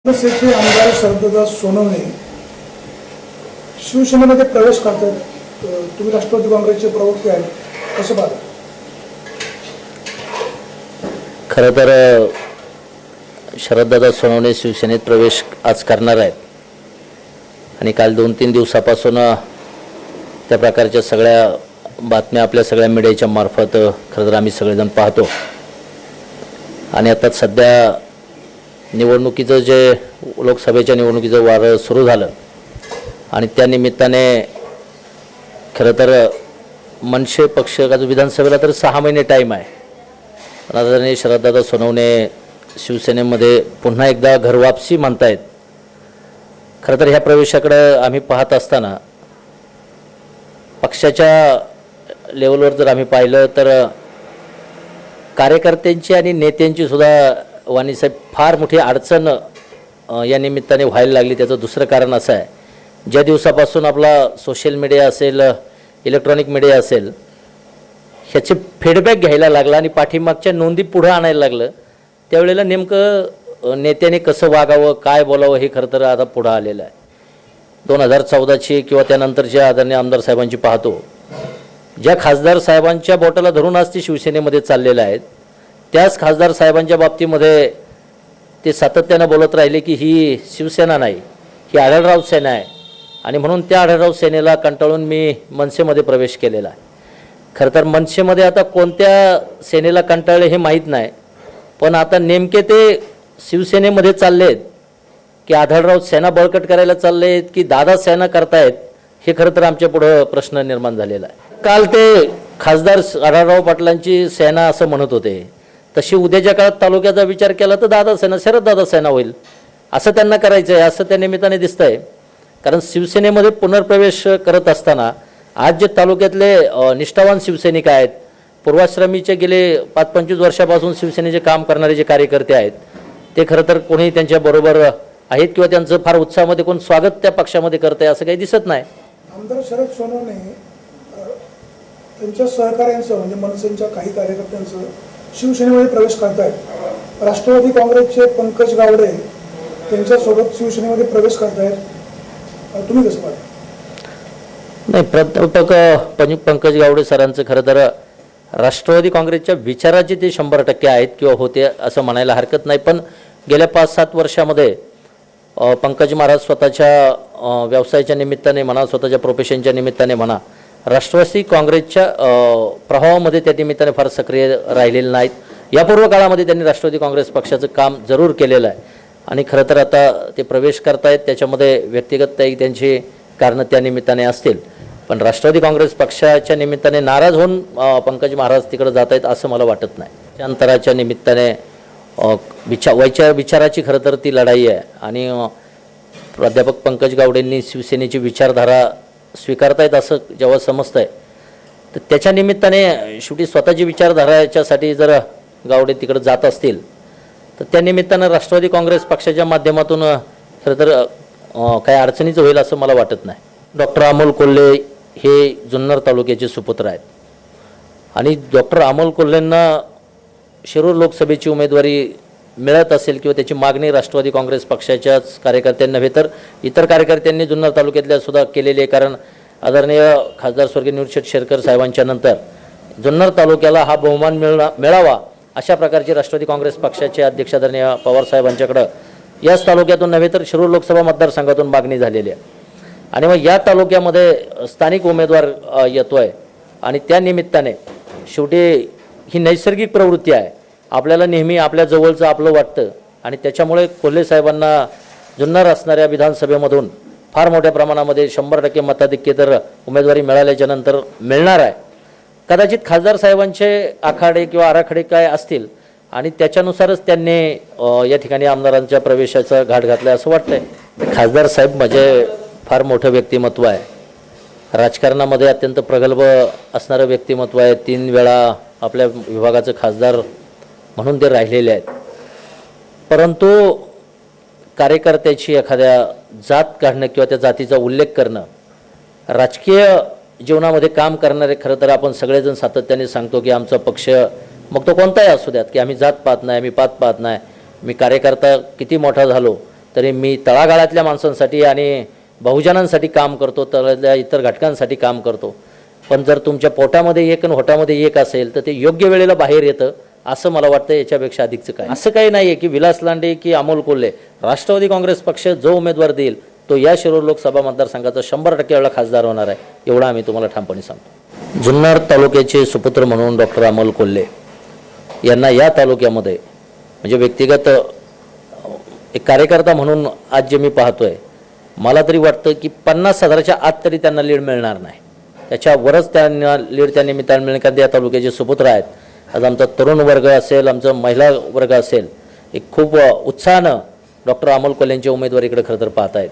मनसेचे आमदार शरददादा सोनवणे शिवसेनेमध्ये प्रवेश करतात. तुम्ही राष्ट्रवादी काँग्रेसचे प्रवक्ते आहेत, कसं पाहता? खरं तर शरददादा सोनवणे शिवसेनेत प्रवेश आज करणार आहेत आणि काल 2-3 दिवसापासून त्या प्रकारच्या सगळ्या बातम्या आपल्या सगळ्या मीडियाच्या मार्फत खरं तर आम्ही सगळेजण पाहतो. आणि आता सध्या निवडणुकीचं जे लोकसभेच्या निवडणुकीचं वारं सुरू झालं आणि त्या निमित्ताने खरं तर मनसे पक्ष विधानसभेला तर 6 महिने टाईम आहे. पण आदरणीय शरददादा सोनवणे शिवसेनेमध्ये पुन्हा एकदा घरवापसी म्हणतायत. खरं तर ह्या प्रवेशाकडं आम्ही पाहत असताना पक्षाच्या लेवलवर जर आम्ही पाहिलं तर कार्यकर्त्यांची आणि नेत्यांची सुद्धा वाणीसाहेब फार मोठी अडचण या निमित्ताने व्हायला लागली. त्याचं दुसरं कारण असं आहे, ज्या दिवसापासून आपला सोशल मीडिया असेल, इलेक्ट्रॉनिक मीडिया असेल, ह्याचे फीडबॅक घ्यायला लागला आणि पाठीमागच्या नोंदी पुढं आणायला लागलं, त्यावेळेला नेमकं नेत्याने कसं वागावं, काय बोलावं हे खरं तर आता पुढं आलेलं आहे. 2014ची किंवा त्यानंतरच्या आदरणीय आमदार साहेबांची पाहतो, ज्या खासदार साहेबांच्या बोटाला धरून आज ते शिवसेनेमध्ये चाललेलं आहेत, त्याच खासदार साहेबांच्या बाबतीमध्ये ते सातत्यानं बोलत राहिले की ही शिवसेना नाही, ही आढळराव सेना आहे आणि म्हणून त्या आढळराव सेनेला कंटाळून मी मनसेमध्ये प्रवेश केलेला आहे. खरं तर मनसेमध्ये आता कोणत्या सेनेला कंटाळले हे माहीत नाही, पण आता नेमके ते शिवसेनेमध्ये चालले आहेत की आढळराव सेना बळकट करायला चालले आहेत की दादा सेना करतायत, हे खरं तर आमच्या पुढं प्रश्न निर्माण झालेला आहे. काल ते खासदार आढळराव पाटलांची सेना असं म्हणत होते, तशी उद्याच्या काळात तालुक्याचा विचार केला तर दादा सेना शरददादा सेना होईल, असं त्यांना करायचं आहे असं त्या निमित्ताने दिसतंय. कारण शिवसेनेमध्ये पुनर्प्रवेश करत असताना आज जे तालुक्यातले निष्ठावान शिवसैनिक आहेत, पूर्वाश्रमीचे गेले 5-25 वर्षापासून शिवसेनेचे काम करणारे जे कार्यकर्ते आहेत, ते खरं तर कोणी त्यांच्याबरोबर आहेत किंवा त्यांचं फार उत्साहामध्ये कोण स्वागत त्या पक्षामध्ये करत आहे असं काही दिसत नाही. आमदार शरद सोनवणे त्यांच्या सहकाऱ्यांसह म्हणजे मनसेच्या काही कार्यकर्त्यांसह शिवसेनेमध्ये प्रवेश करतायत. राष्ट्रवादी काँग्रेसचे पंकज गावडे त्यांच्यासोबत शिवसेनेमध्ये प्रवेश करतायत, तुम्ही कसं पाहता? नाही, प्राध्यापक पंकज गावडे सरांचं खरं तर राष्ट्रवादी काँग्रेसच्या विचाराचे ते 100% आहेत किंवा होते असं म्हणायला हरकत नाही. पण गेल्या 5-7 वर्षामध्ये पंकज महाराज स्वतःच्या व्यवसायाच्या निमित्ताने म्हणा, स्वतःच्या प्रोफेशनच्या निमित्ताने म्हणा, राष्ट्रवादी काँग्रेसच्या प्रभावामध्ये त्या निमित्ताने फार सक्रिय राहिलेले नाहीत. यापूर्व काळामध्ये त्यांनी राष्ट्रवादी काँग्रेस पक्षाचं काम जरूर केलेलं आहे आणि खरं तर आता ते प्रवेश करतायत. त्याच्यामध्ये व्यक्तिगत त्यांची कारणं त्या निमित्ताने असतील, पण राष्ट्रवादी काँग्रेस पक्षाच्या निमित्ताने नाराज होऊन पंकज महाराज तिकडे जात आहेत असं मला वाटत नाही. अंतराच्या निमित्ताने विचाराची खरं तर ती लढाई आहे आणि प्राध्यापक पंकज गावडेंनी शिवसेनेची विचारधारा स्वीकारतायत असं जेव्हा समजतं आहे, तर त्याच्या निमित्ताने शेवटी स्वतःची विचारधाराच्यासाठी जर गावडे तिकडे जात असतील तर त्या निमित्तानं राष्ट्रवादी काँग्रेस पक्षाच्या माध्यमातून खरं तर काही अडचणीचं होईल असं मला वाटत नाही. डॉक्टर अमोल कोल्हे हे जुन्नर तालुक्याचे सुपुत्र आहेत आणि डॉक्टर अमोल कोल्हेंना शिरूर लोकसभेची उमेदवारी मिळत असेल किंवा त्याची मागणी राष्ट्रवादी काँग्रेस पक्षाच्याच कार्यकर्त्यांना नव्हे तर इतर कार्यकर्त्यांनी जुन्नर तालुक्यातल्या सुद्धा केलेली आहे. कारण आदरणीय खासदार स्वर्गीय निवृत्त शेरकर साहेबांच्या नंतर जुन्नर तालुक्याला हा बहुमान मिळावा अशा प्रकारची राष्ट्रवादी काँग्रेस पक्षाचे अध्यक्ष आदरणीय पवार साहेबांच्याकडं याच तालुक्यातून नव्हे तर शिरूर लोकसभा मतदारसंघातून मागणी झालेली आहे. आणि मग या तालुक्यामध्ये स्थानिक उमेदवार येतोय आणि त्या निमित्ताने शेवटी ही नैसर्गिक प्रवृत्ती आहे, आपल्याला नेहमी आपल्या जवळचं आपलं वाटतं आणि त्याच्यामुळे कोल्हे साहेबांना जुन्नर असणाऱ्या विधानसभेमधून फार मोठ्या प्रमाणामध्ये 100% मताधिक्य तर उमेदवारी मिळाल्याच्या नंतर मिळणार आहे. कदाचित खासदार साहेबांचे आखाडे किंवा आराखडे काय असतील आणि त्याच्यानुसारच त्यांनी या ठिकाणी आमदारांच्या प्रवेशाचा घाट घातला असं वाटतंय. खासदार साहेब म्हणजे फार मोठं व्यक्तिमत्व आहे, राजकारणामध्ये अत्यंत प्रगल्भ असणारं व्यक्तिमत्व आहे. 3 वेळा आपल्या विभागाचे खासदार म्हणून ते राहिलेले आहेत. परंतु कार्यकर्त्याची एखाद्या जात काढणं किंवा त्या जातीचा उल्लेख करणं राजकीय जीवनामध्ये काम करणारे खरं तर आपण सगळेजण सातत्याने सांगतो की आमचा पक्ष मग तो कोणताही असू द्यात की आम्ही जात पाहत नाही, आम्ही पात पाहत नाही. मी कार्यकर्ता किती मोठा झालो तरी मी तळागाळातल्या माणसांसाठी आणि बहुजनांसाठी काम करतो, तळातल्या इतर घटकांसाठी काम करतो. पण जर तुमच्या पोटामध्ये एक आणि होटामध्ये एक असेल तर ते योग्य वेळेला बाहेर येतं असं मला वाटतं. याच्यापेक्षा अधिकचं काय असं काही नाही आहे की विलास लांडे की अमोल कोल्हे. राष्ट्रवादी काँग्रेस पक्ष जो उमेदवार देईल तो या शिरूर लोकसभा मतदारसंघाचा 100% वेळा खासदार होणार आहे, एवढं आम्ही तुम्हाला ठामपणे सांगतो. जुन्नर तालुक्याचे सुपुत्र म्हणून डॉक्टर अमोल कोल्हे यांना या तालुक्यामध्ये म्हणजे व्यक्तिगत एक कार्यकर्ता म्हणून आज जे मी पाहतोय मला तरी वाटतं की 50,000च्या आत तरी त्यांना लीड मिळणार नाही. त्याच्यावरच त्यांना लीड त्या निमित्ताने मिळेल कारण या तालुक्याचे सुपुत्र आहेत. आज आमचा तरुण वर्ग असेल, आमचा महिला वर्ग असेल, एक खूप उत्साहानं डॉक्टर अमोल कोल्हेंची उमेदवारी इकडे खरं तर पाहत आहेत.